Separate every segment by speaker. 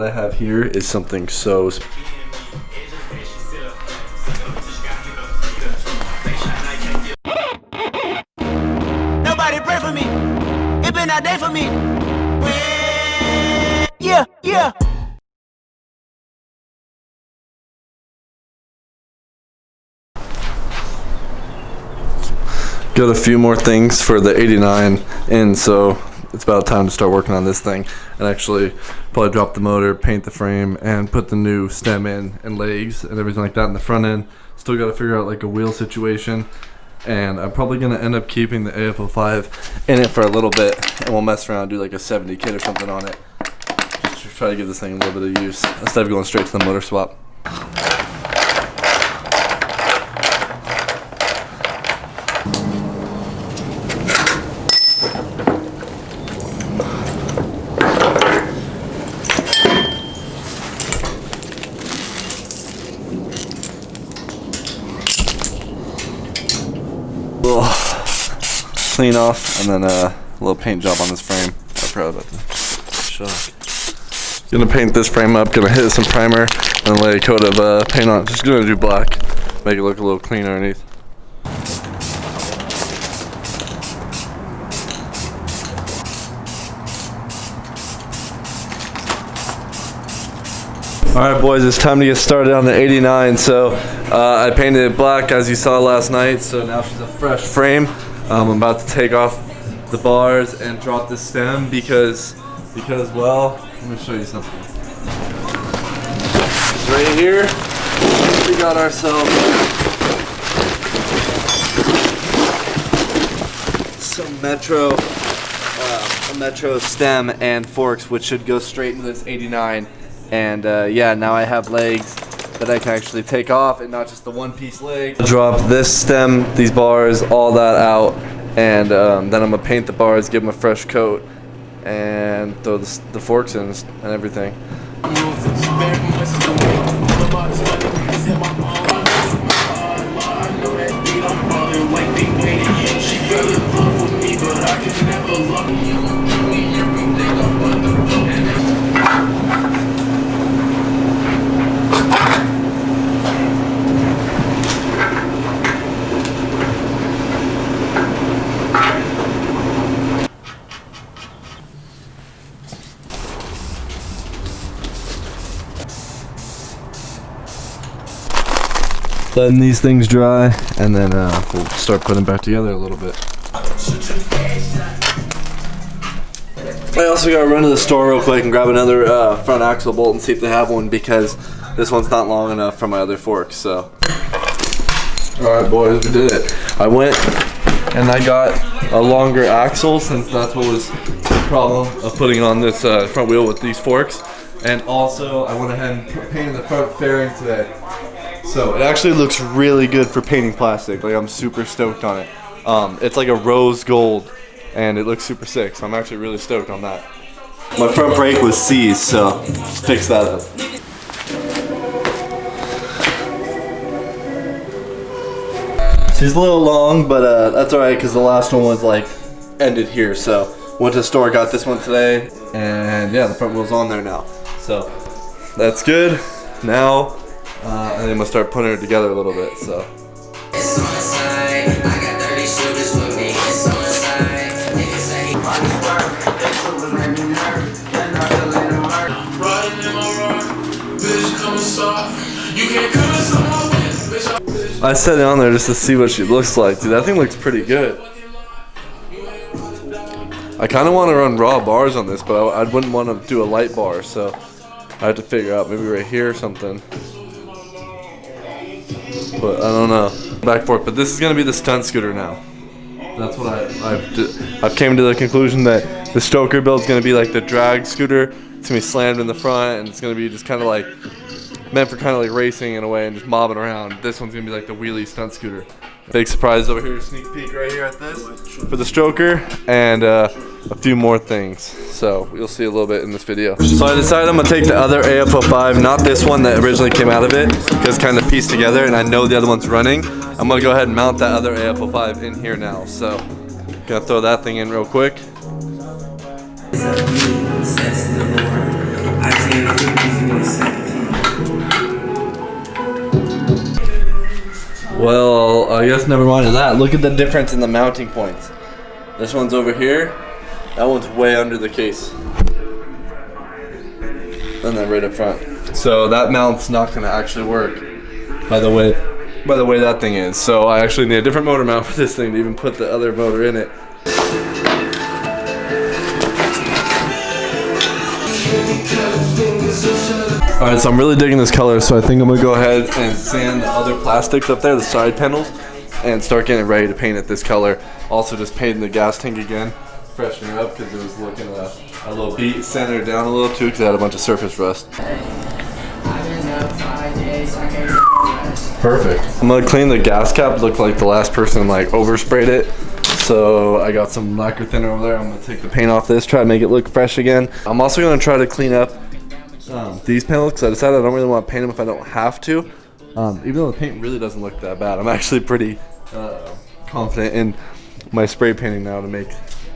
Speaker 1: I have here is something so
Speaker 2: nobody pray for me. It been a day for me. Yeah, yeah.
Speaker 1: got a few more things for the 89 in, so it's about time to start working on this thing and actually probably drop the motor, paint the frame, and put the new stem in and legs and everything like that in the front end. Still got to figure out like a wheel situation, and I'm probably gonna end up keeping the AF05 in it for a little bit, and we'll mess around and do like a 70 kit or something on it, just to try to give this thing a little bit of use instead of going straight to the motor swap. Clean off, and then a little paint job on this frame. I forgot about the shock. Gonna paint this frame up, gonna hit some primer, and lay a coat of paint on it. Just gonna do black, make it look a little cleaner underneath. Alright boys, it's time to get started on the 89. So I painted it black as you saw last night, so now she's a fresh frame. I'm about to take off the bars and drop the stem because well, let me show you something. Right here, we got ourselves some a Metro stem and forks, which should go straight into this 89. And yeah, now I have legs that I can actually take off, and not just the one-piece leg. Drop this stem, these bars, all that out, and then I'm gonna paint the bars, give them a fresh coat, and throw the forks in and everything. Letting these things dry, and then we'll start putting them back together a little bit. I also gotta run to the store real quick and grab another front axle bolt and see if they have one, because this one's not long enough for my other fork. So, alright boys, we did it. I went and I got a longer axle, since that's what was the problem of putting on this front wheel with these forks. And also I went ahead and painted the front fairing today. So it actually looks really good for painting plastic. Like, I'm super stoked on it. It's like a rose gold, and it looks super sick. So I'm actually really stoked on that. My front brake was seized, so just fix that up. She's a little long, but that's alright, because the last one was like ended here. So went to the store, got this one today, and yeah, the front wheel's on there now. So that's good. Now and then I'm gonna start putting it together a little bit. So. I set it on there just to see what she looks like. Dude, that thing looks pretty good. I kind of want to run raw bars on this, but I wouldn't want to do a light bar, so I have to figure out maybe right here or something. But I don't know. Back forth. But this is gonna be the stunt scooter now. That's what I've came to the conclusion that the Stoker build is gonna be like the drag scooter. It's gonna be slammed in the front, and it's gonna be just kind of like meant for kind of like racing in a way and just mobbing around. This one's gonna be like the wheelie stunt scooter. Big surprise over here. Sneak peek right here at this for the Stoker, and a few more things. So you'll see a little bit in this video. So I decided I'm gonna take the other AF05, not this one that originally came out of it, because it's kind of pieced together, and I know the other one's running. I'm gonna go ahead and mount that other AF05 in here now. So gonna throw that thing in real quick. Well, I guess never mind that. Look at the difference in the mounting points. This one's over here. That one's way under the case. And then right up front. So that mount's not gonna actually work by the way that thing is. So I actually need a different motor mount for this thing to even put the other motor in it. Alright, so I'm really digging this color, so I think I'm gonna go ahead and sand the other plastics up there, the side panels, and start getting ready to paint it this color. Also just painting the gas tank again, freshening it up because it was looking a little beat, sanding it down a little too because it had a bunch of surface rust. Perfect. I'm gonna clean the gas cap. Looked like the last person like oversprayed it. So I got some lacquer thinner over there. I'm gonna take the paint off this, try to make it look fresh again. I'm also gonna try to clean up these panels because I decided I don't really want to paint them if I don't have to. Even though the paint really doesn't look that bad, I'm actually pretty confident in my spray painting now to make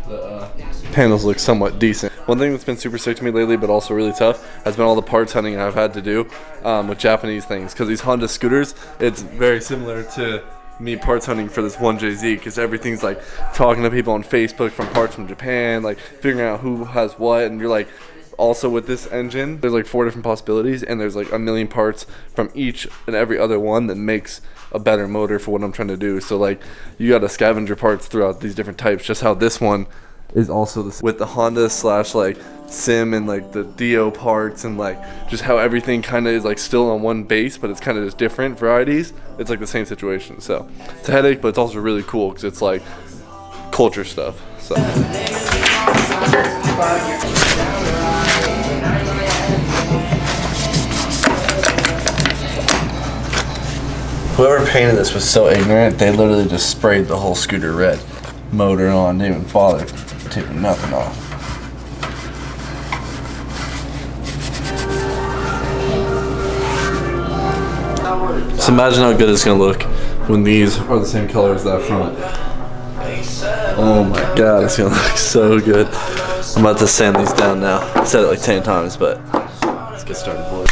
Speaker 1: the panels look somewhat decent. One thing that's been super sick to me lately, but also really tough, has been all the parts hunting I've had to do with Japanese things. Because these Honda scooters, it's very similar to me parts hunting for this 1JZ, because everything's like talking to people on Facebook from parts from Japan, like figuring out who has what, and you're like, also with this engine, there's like 4 different possibilities, and there's like a million parts from each and every other one that makes a better motor for what I'm trying to do. So like, you got to scavenger parts throughout these different types, just how this one is also this with the Honda slash like sim and like the Dio parts, and like just how everything kind of is like still on one base, but it's kind of just different varieties. It's like the same situation. So it's a headache, but it's also really cool because it's like culture stuff. So whoever painted this was so ignorant, they literally just sprayed the whole scooter red. Motor on, didn't even bother taking nothing off. So imagine how good it's gonna look when these are the same color as that front. Oh my god, it's gonna look so good. I'm about to sand these down now. I said it like 10 times, but let's get started, boys.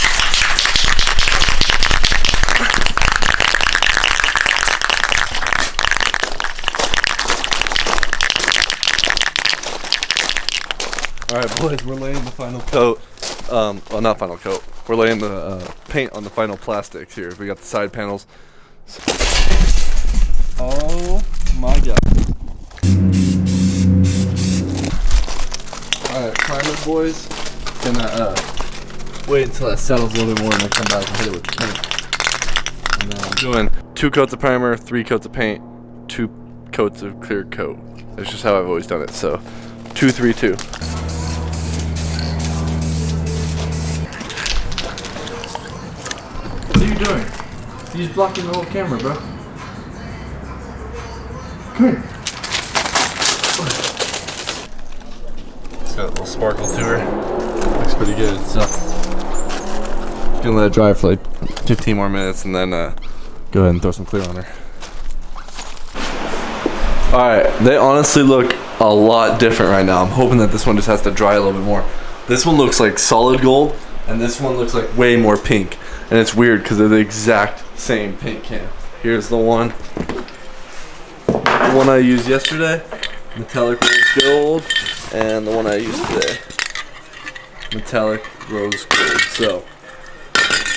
Speaker 1: Alright boys, we're laying the final coat. Well, not final coat. We're laying the paint on the final plastics here. We got the side panels. Oh my god. Alright, primer boys. Gonna wait until that settles a little bit more and then come back and hit it with paint. And then I'm doing 2 coats of primer, 3 coats of paint, 2 coats of clear coat. It's just how I've always done it. So 2, 3, 2.
Speaker 3: What are you doing? He's blocking the whole camera, bro. Come here.
Speaker 1: It's got a little sparkle to her. Looks pretty good. So, gonna let it dry for like 15 more minutes and then go ahead and throw some clear on her. Alright, they honestly look a lot different right now. I'm hoping that this one just has to dry a little bit more. This one looks like solid gold, and this one looks like way more pink. And it's weird because they're the exact same paint can. Here's the one I used yesterday, metallic rose gold, and the one I used today, metallic rose gold. So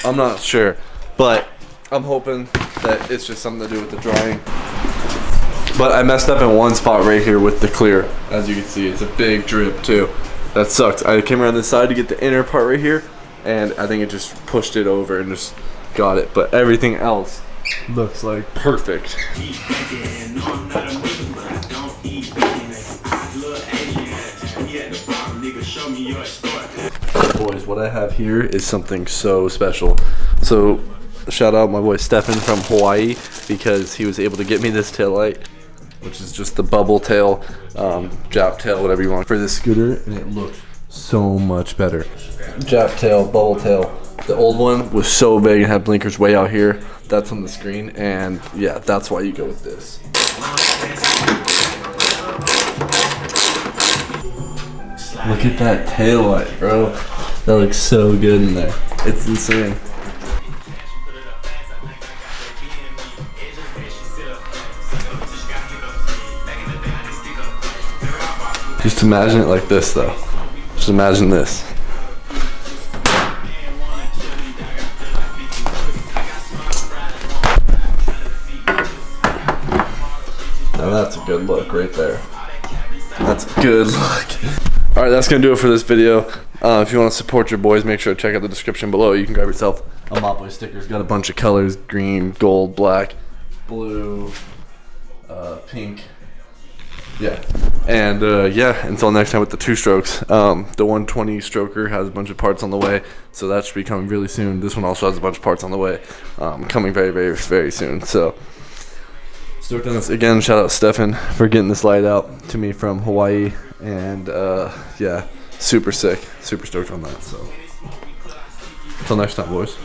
Speaker 1: I'm not sure, but I'm hoping that it's just something to do with the drying. But I messed up in one spot right here with the clear. As you can see, it's a big drip too. That sucks. I came around this side to get the inner part right here, and I think it just pushed it over and just got it. But everything else looks like perfect. Boys, what I have here is something so special. So shout out my boy Stefan from Hawaii, because he was able to get me this tail light, which is just the bubble tail, Jap tail, whatever you want, for this scooter, and it looked so much better. Jap tail, bubble tail. The old one was so big and had blinkers way out here. That's on the screen, and yeah, that's why you go with this. Look at that tail light, bro. That looks so good in there. It's insane. Just imagine it like this, though. Just imagine this. Now that's a good look right there. That's a good look. Alright, that's gonna do it for this video. If you want to support your boys, make sure to check out the description below. You can grab yourself a MOPBOYZ sticker. It's got a bunch of colors: green, gold, black, blue, pink. Yeah. And yeah, until next time with the 2-strokes. The 120 stroker has a bunch of parts on the way, so that should be coming really soon. This one also has a bunch of parts on the way, coming very, very, very soon. So stoked on this. Again, shout out Stefan for getting this light out to me from Hawaii, and yeah, super sick, super stoked on that. So until next time, boys.